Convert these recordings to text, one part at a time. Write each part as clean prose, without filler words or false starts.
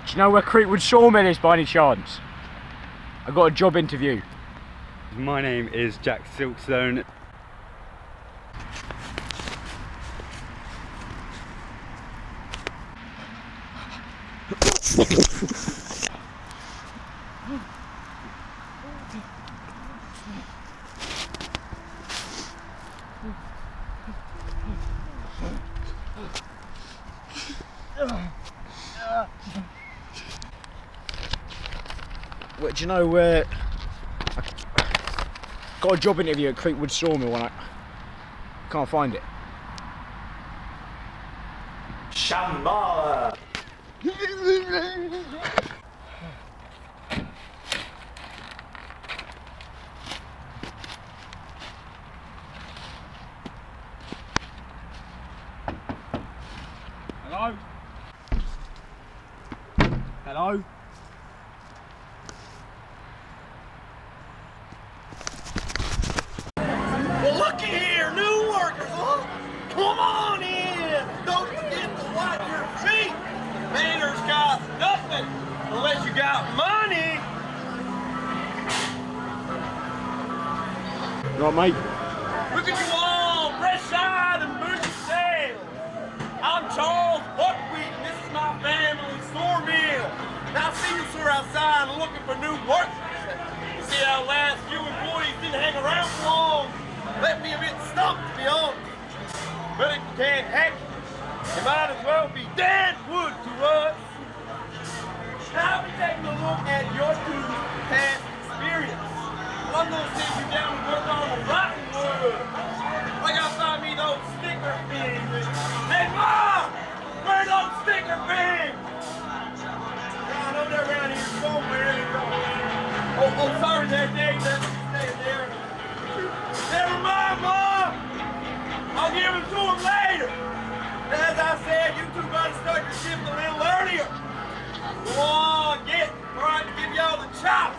Do you know where Creekwood Sawmill is by any chance? I got a job interview. My name is Jack Silkstone. Well, do you know where? I got a job interview at Creekwood Sawmill and I can't find it. Shambhala! Hello? Hello? Well, looky here, new workers, huh? Come on in! Don't forget to wipe your feet! Manners got nothing unless you got money! Right, mate? Look at you all, fresh-eyed and bushy-tailed! I'm Charles Buckwheat, and this is my family's sawmill. Now, I see you, sir, outside looking for new workers. You see how last few employees didn't hang around for long. Left me a bit stumped, to be honest. But if you can't hack it, you might as well be dead wood to us. Now, I'll be taking a look at your two past experience. I'm gonna send you down to work on the rotten wood. I gotta find me those sticker things. Hey, Mom! Where are those sticker things? I know they're around here somewhere. Oh, sorry there, Dave. That's staying there. Never mind, Mom! I'll give them to him later. As I said, you two gotta start your shift a little earlier. Go on, get right to give y'all the chop.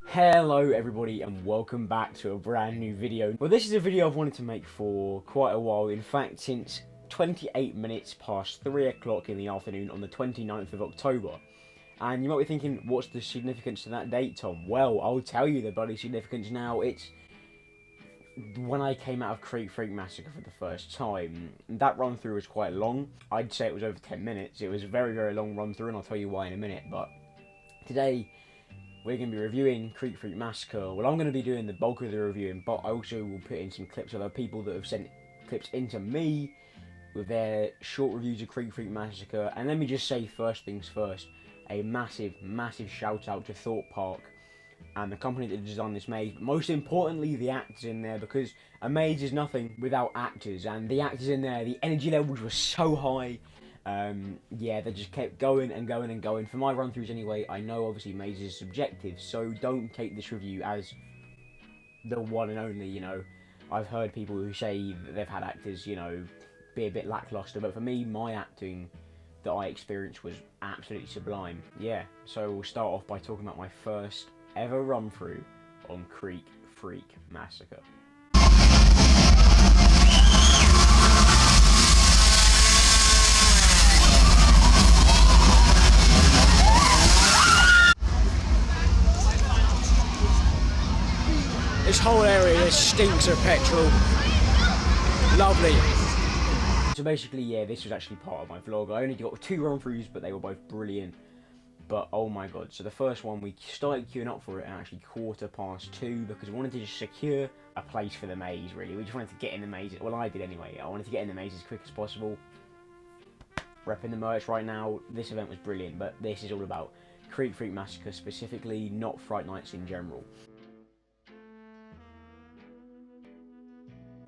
Hello everybody and welcome back to a brand new video. Well, this is a video I've wanted to make for quite a while. In fact, since 28 minutes past 3 o'clock in the afternoon on the 29th of October. And you might be thinking, what's the significance to that date, Tom? Well, I'll tell you the bloody significance now. It's when I came out of Creek Freak Massacre for the first time. That run through was quite long. I'd say it was over 10 minutes. It was a very, very long run through, and I'll tell you why in a minute. But today, we're going to be reviewing Creek Freak Massacre. Well, I'm going to be doing the bulk of the reviewing, but I also will put in some clips of other people that have sent clips into me with their short reviews of Creek Freak Massacre. And let me just say, first things first, a massive, massive shout out to Thorpe Park and the company that designed this maze. But most importantly, the actors in there, because a maze is nothing without actors. And the actors in there, the energy levels were so high. Yeah, they just kept going and going and going. For my run-throughs anyway, I know obviously mazes is subjective, so don't take this review as the one and only, you know. I've heard people who say that they've had actors, you know, be a bit lackluster, but for me, my acting that I experienced was absolutely sublime. Yeah, so we'll start off by talking about my first ever run-through on Creek Freak Massacre. This whole area just stinks of petrol. Lovely. So basically, yeah, this was actually part of my vlog. I only got 2 run-throughs, but they were both brilliant. But oh my god, so the first one, we started queuing up for it at actually 2:15 because we wanted to just secure a place for the maze, really. We just wanted to get in the maze. Well, I did anyway. I wanted to get in the maze as quick as possible. Repping the merch right now. This event was brilliant, but this is all about Creek Freak Massacre specifically, not Fright Nights in general.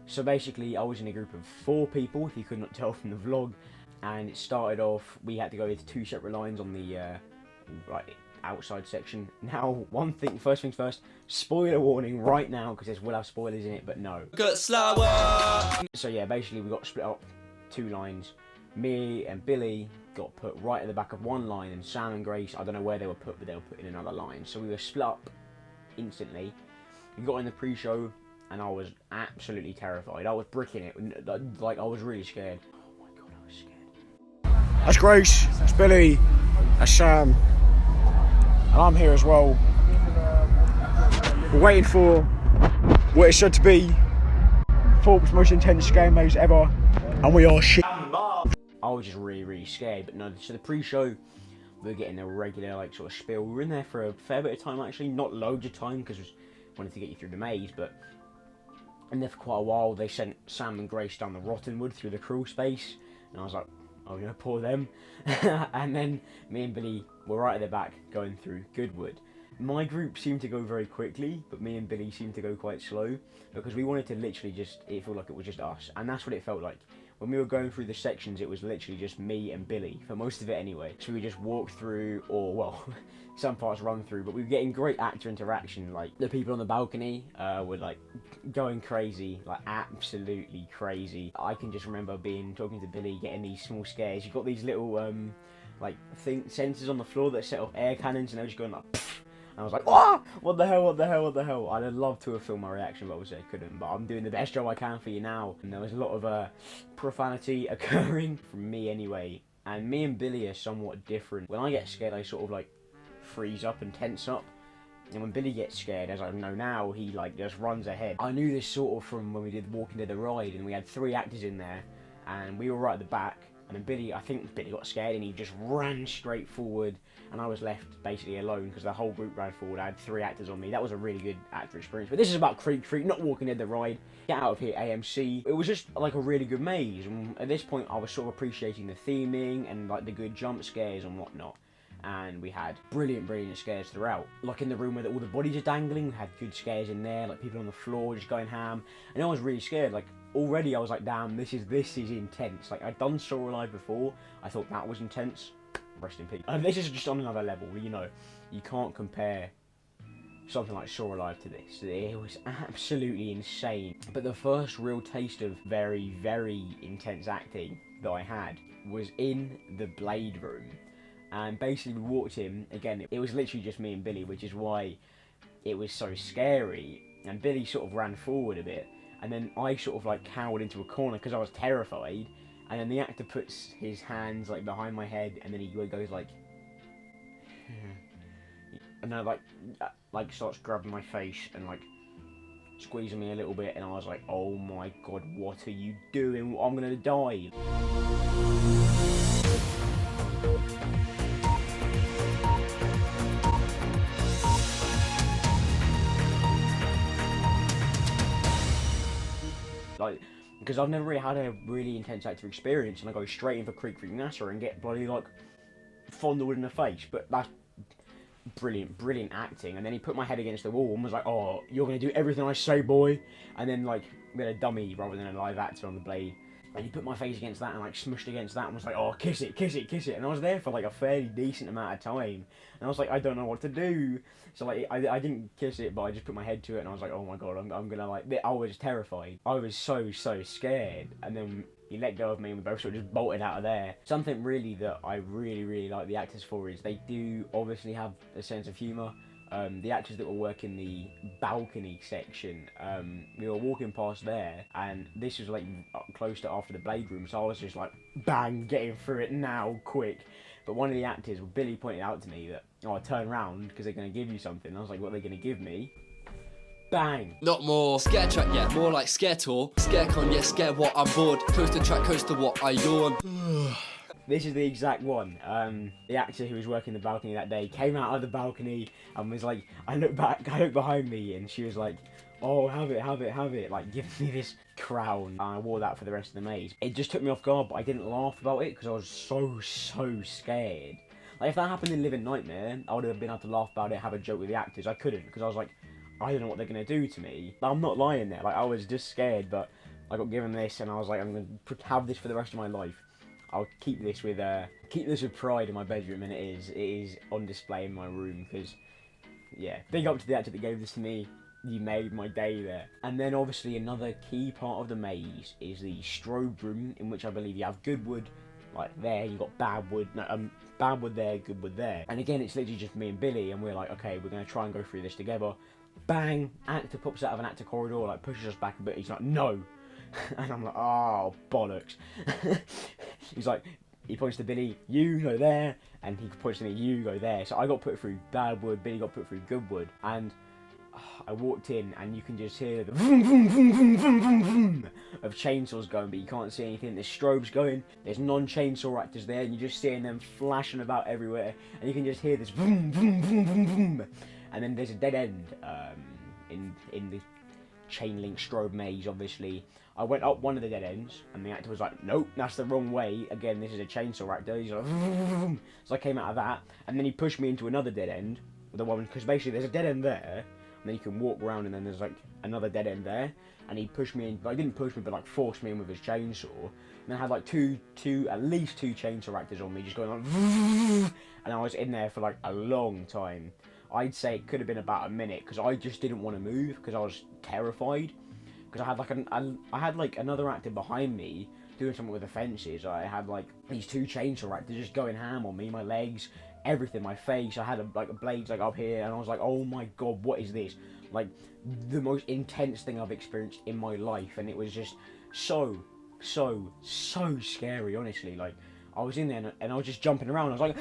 So basically, I was in a group of 4 people, if you could not tell from the vlog, and it started off, we had to go into 2 separate lines on the outside section. Now, first things first, spoiler warning right now, because we'll have spoilers in it, but no. Got slower. So yeah, basically we got split up 2 lines. Me and Billy got put right at the back of one line, and Sam and Grace, I don't know where they were put, but they were put in another line. So we were split up instantly. We got in the pre-show, and I was absolutely terrified. I was bricking it, like I was really scared. Oh my god, I was scared. That's Grace, that's Billy, that's Sam, and I'm here as well. We're waiting for what is said to be Thorpe's most intense scare maze ever, and we are shit. I was just really scared, but no, so the pre-show, we were getting a regular, like, sort of spiel. We were in there for a fair bit of time, actually, not loads of time, because we wanted to get you through the maze, but in there for quite a while. They sent Sam and Grace down the Rottenwood through the crawl space, and I was like, oh, you know, poor them. And then me and Billy were right at the back, going through Goodwood. My group seemed to go very quickly, but me and Billy seemed to go quite slow, because we wanted to literally just, it felt like it was just us, and that's what it felt like. When we were going through the sections, it was literally just me and Billy, for most of it anyway. So we just walked through, or, well, some parts run through, but we were getting great actor interaction. Like, the people on the balcony were, like, going crazy, like, absolutely crazy. I can just remember talking to Billy, getting these small scares. You've got these little, sensors on the floor that set off air cannons, and they were just going, like, pfft. And I was like, ah, what the hell? I'd have loved to have filmed my reaction, but obviously I couldn't. But I'm doing the best job I can for you now. And there was a lot of profanity occurring, from me anyway. And me and Billy are somewhat different. When I get scared, I sort of like freeze up and tense up. And when Billy gets scared, as I know now, he like just runs ahead. I knew this sort of from when we did Walking Dead the Ride, and we had 3 actors in there, and we were right at the back. And then Billy, I think Billy got scared and he just ran straight forward, and I was left basically alone because the whole group ran forward. I had 3 actors on me. That was a really good actor experience. But this is about Creek Freak, not Walking Dead the Ride. Get out of here, AMC. It was just like a really good maze, and at this point I was sort of appreciating the theming and like the good jump scares and whatnot. And we had brilliant scares throughout. Like in the room where all the bodies are dangling, we had good scares in there, like people on the floor just going ham. And I was really scared. Like already I was like, damn, this is intense. Like I'd done Saw Alive before, I thought that was intense. Rest in peace. And this is just on another level, you know. You can't compare something like Saw Alive to this. It was absolutely insane. But the first real taste of very intense acting that I had was in the Blade room. And basically we walked in, again, it was literally just me and Billy, which is why it was so scary. And Billy sort of ran forward a bit, and then I sort of like cowered into a corner because I was terrified. And then the actor puts his hands like behind my head, and then he goes like, and then like starts grabbing my face and like squeezing me a little bit, and I was like, oh my god, what are you doing? I'm gonna die. Like, because I've never really had a really intense actor experience, and I go straight in for Creek Freak Massacre and get bloody like fondled in the face. But that's brilliant acting. And then he put my head against the wall and was like, oh, you're gonna do everything I say, boy. And then like we had a dummy rather than a live actor on the Blade, and he put my face against that and like smushed against that and was like, oh, kiss it. And I was there for like a fairly decent amount of time, and I was like, I don't know what to do. So like I didn't kiss it, but I just put my head to it, and I was like, oh my god, I'm gonna like, I was terrified. I was so scared. And then he let go of me and we both sort of just bolted out of there. Something really that I really like the actors for is they do obviously have a sense of humour. The actors that were working the balcony section, we were walking past there, and this was like close to after the Blade room, so I was just like, bang, getting through it now, quick. But one of the actors, Billy, pointed out to me that, oh, turn around because they're going to give you something. And I was like, what are they going to give me? Bang! Not more scare track yet, more like scare tour. Scare con, yeah, scare what, I'm bored. Coaster track, coaster what, I yawn. This is the exact one. The actor who was working the balcony that day came out of the balcony and was like, I looked behind me, and she was like, oh, have it, like, give me this crown. And I wore that for the rest of the maze. It just took me off guard, but I didn't laugh about it because I was so scared. Like, if that happened in Living Nightmare, I would have been able to laugh about it, have a joke with the actors. I couldn't, because I was like, I don't know what they're going to do to me. But I'm not lying there. Like, I was just scared, but I got given this, and I was like, I'm going to have this for the rest of my life. I'll keep this with pride in my bedroom, and it is on display in my room, because, yeah, big up to the actor that gave this to me. You made my day there. And then obviously another key part of the maze is the strobe room, in which I believe you have Goodwood, like there, you got Badwood there, Goodwood there. And again, it's literally just me and Billy, and we're like, okay, we're going to try and go through this together. bang, actor pops out of an actor corridor, like pushes us back a bit. He's like, no. And I'm like, oh, bollocks. He's like, he points to Billy, you go there, and he points to me, you go there. So I got put through bad wood, Billy got put through good wood, and I walked in, and you can just hear the vroom, vroom, vroom, vroom, vroom, vroom, vroom of chainsaws going, but you can't see anything. There's strobes going, there's non-chainsaw actors there, and you're just seeing them flashing about everywhere, and you can just hear this vroom, vroom, vroom, vroom, vroom. And then there's a dead end in the chain link strobe maze, obviously. I went up one of the dead ends, and the actor was like, nope, that's the wrong way. Again, this is a chainsaw actor. He's like, vroom. So I came out of that, and then he pushed me into another dead end, the one, because basically there's a dead end there, and then you can walk around, and then there's like another dead end there, and he pushed me in, like, didn't push me, but like forced me in with his chainsaw, and I had like at least two chainsaw actors on me, just going like, and I was in there for like a long time. I'd say it could have been about a minute, because I just didn't want to move, because I was terrified. Because I had like another actor behind me doing something with the fences. I had like these two chainsaw actors just going ham on me, my legs, everything, my face. I had a blades like up here, and I was like, oh my god, what is this? Like the most intense thing I've experienced in my life, and it was just so scary. Honestly, like I was in there and I was just jumping around. I was like,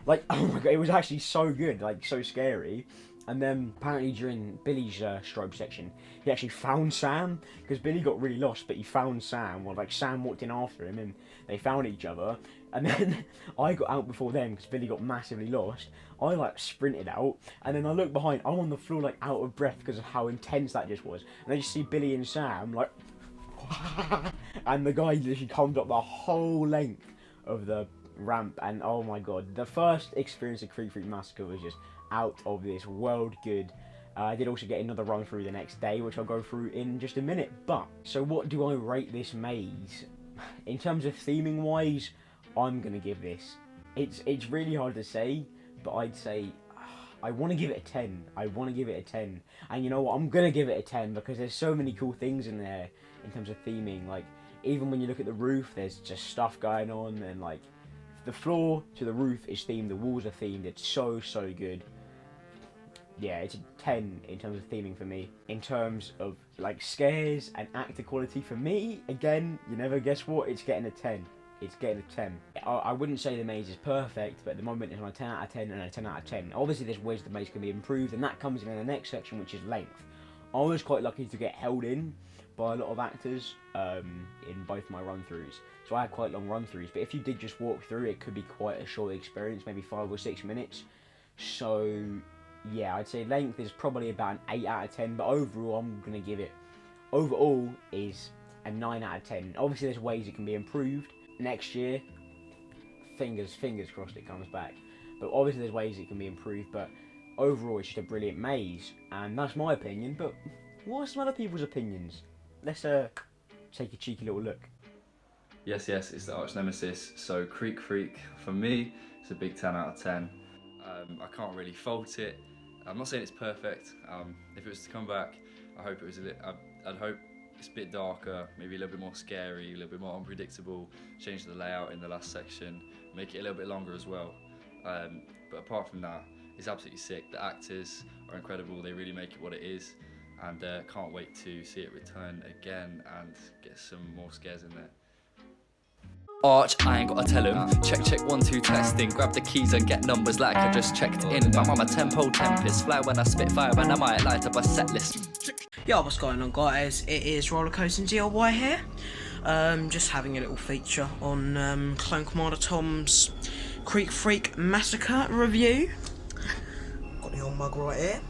like oh my god, it was actually so good, like so scary. And then apparently during Billy's strobe section, he actually found Sam, because Billy got really lost, but he found Sam. Well, like Sam walked in after him, and they found each other. And then I got out before them, because Billy got massively lost. I like sprinted out, and then I looked behind. I'm on the floor like out of breath because of how intense that just was. And I just see Billy and Sam like, and the guy literally comes up the whole length of the ramp. And oh my god, the first experience of Creek Freak Massacre was just out of this world good. I did also get another run through the next day, which I'll go through in just a minute. But so what do I rate this maze? In terms of theming wise, I'm gonna give this, it's really hard to say, but I'd say I want to give it a 10. I want to give it a 10. And you know what, I'm gonna give it a 10 because there's so many cool things in there in terms of theming. Like even when you look at the roof, there's just stuff going on, and like the floor to the roof is themed, the walls are themed. It's so good. Yeah, it's a 10 in terms of theming for me. In terms of like scares and actor quality for me, again, you never guess what, it's getting a 10. It's getting a 10. I wouldn't say the maze is perfect, but at the moment it's on a 10 out of 10 and a 10 out of 10. Obviously there's ways the maze can be improved, and that comes in the next section, which is length. I was quite lucky to get held in by a lot of actors in both my run-throughs. So I had quite long run-throughs, but if you did just walk through, it could be quite a short experience, maybe 5 or 6 minutes. So yeah, I'd say length is probably about an 8 out of 10, but overall I'm going to give it, overall is a 9 out of 10. Obviously there's ways it can be improved. Next year, fingers crossed it comes back. But obviously there's ways it can be improved, but overall it's just a brilliant maze. And that's my opinion, but what are some other people's opinions? Let's take a cheeky little look. Yes, it's the arch nemesis. So Creek Freak, for me, it's a big 10 out of 10. I can't really fault it. I'm not saying it's perfect. If it was to come back, I hope it was I'd hope it's a bit darker, maybe a little bit more scary, a little bit more unpredictable. Change the layout in the last section, make it a little bit longer as well. But apart from that, it's absolutely sick. The actors are incredible. They really make it what it is, and can't wait to see it return again and get some more scares in there. Arch, I ain't gotta tell him. Check 1 2 testing. Grab the keys and get numbers like I just checked in. I'm a tempo tempest, fly when I spit fire, and I might light up a set list. Yo, what's going on, guys? It is Rollercoasting DIY here. Just having a little feature on Clone Commander Tom's Creek Freak Massacre review. Got the old mug right here.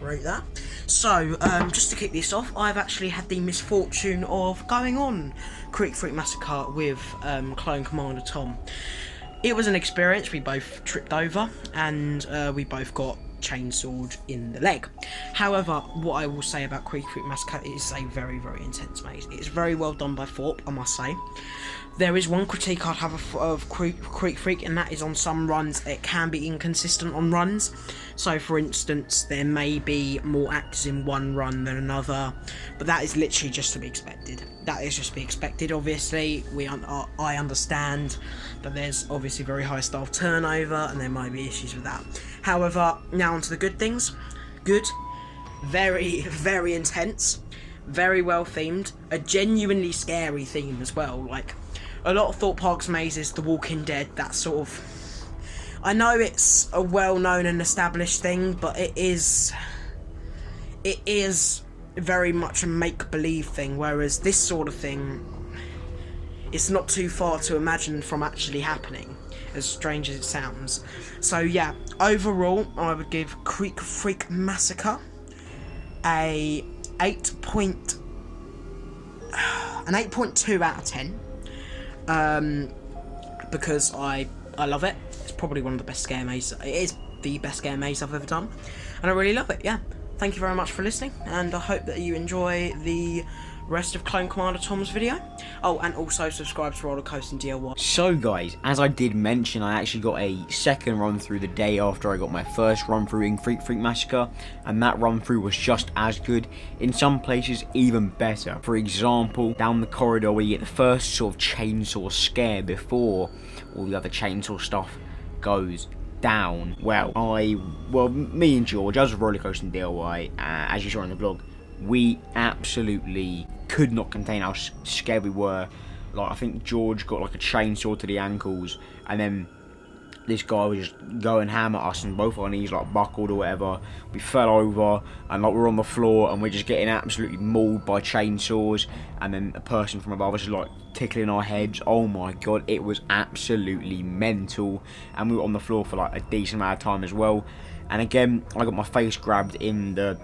Rate that. So, just to kick this off, I've actually had the misfortune of going on Creek Freak Massacre with Clone Commander Tom. It was an experience. We both tripped over, and we both got chainsawed in the leg. However, what I will say about Creek Freak Massacre is a very intense maze. It's very well done by Thorpe, I must say. There is one critique I'd have of Creek Freak, and that is on some runs it can be inconsistent on runs. So for instance, there may be more actors in one run than another, but that is literally just to be expected. That is just to be expected. Obviously, I understand that there's obviously very high staff turnover, and there might be issues with that. However, now onto the good things. Good, very, very intense, very well themed, a genuinely scary theme as well. Like, a lot of Thorpe Park's mazes, The Walking Dead, that sort of... I know it's a well-known and established thing, but it is very much a make-believe thing, whereas this sort of thing, it's not too far to imagine from actually happening, as strange as it sounds. So yeah, overall, I would give Creek Freak Massacre a 8.2 out of 10. Because I love it. It's probably one of the best scare mazes. It is the best scare maze I've ever done, and I really love it. Yeah, thank you very much for listening, and I hope that you enjoy the rest of Clone Commander Tom's video. Oh, and also subscribe to Roller Coaster and DIY. So guys, as I did mention, I actually got a second run through the day after I got my first run through in Creek Freak Massacre, and that run through was just as good, in some places even better. For example, down the corridor where you get the first sort of chainsaw scare before all the other chainsaw stuff goes down. Me and George, as a Roller Coaster and DIY, as you saw in the vlog, we absolutely could not contain how scared we were. Like, I think George got like a chainsaw to the ankles, and then this guy was just going ham at us, and both our knees like buckled or whatever. We fell over, and like we're on the floor, and we're just getting absolutely mauled by chainsaws, and then a person from above us is like tickling our heads. Oh my god, it was absolutely mental, and we were on the floor for like a decent amount of time as well. And again, I got my face grabbed in the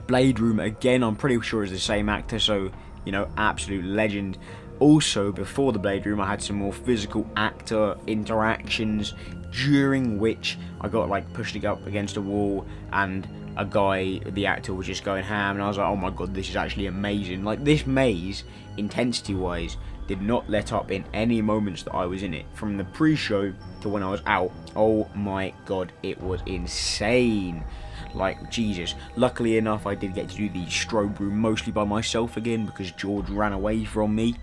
Blade Room again. I'm pretty sure it's the same actor, so you know, absolute legend. Also, before the Blade Room, I had some more physical actor interactions, during which I got like pushed up against a wall, and a guy, the actor, was just going ham, and I was like, oh my god, this is actually amazing. Like, this maze, intensity wise, did not let up in any moments that I was in it, from the pre-show to when I was out. Oh my god, it was insane. Like, Jesus. Luckily enough, I did get to do the strobe room mostly by myself again, because George ran away from me.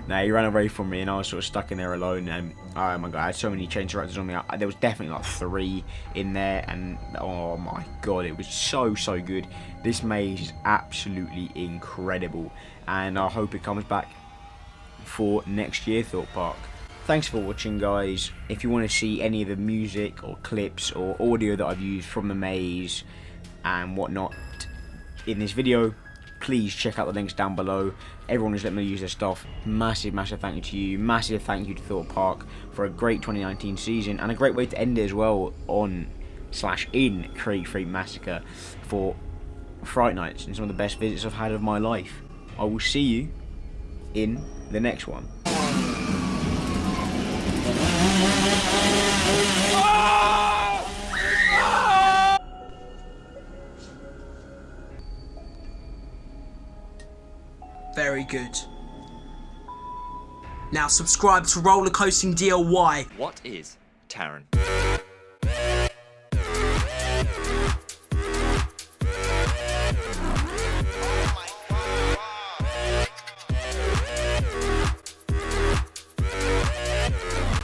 No, he ran away from me, and I was sort of stuck in there alone, and oh my god, I had so many chainsaw raptors on me. There was definitely like 3 in there, and oh my god, it was so good. This maze is absolutely incredible, and I hope it comes back for next year, Thorpe Park. Thanks for watching, guys. If you want to see any of the music or clips or audio that I've used from the maze and whatnot in this video, please check out the links down below. Everyone who's let me use their stuff, massive thank you to you. Massive thank you to Thorpe Park for a great 2019 season, and a great way to end it as well on/in Creek Freak Massacre for Fright Nights, and some of the best visits I've had of my life. I will see you in the next one. Very good. Now subscribe to Roller Coasting DIY. What is Taran?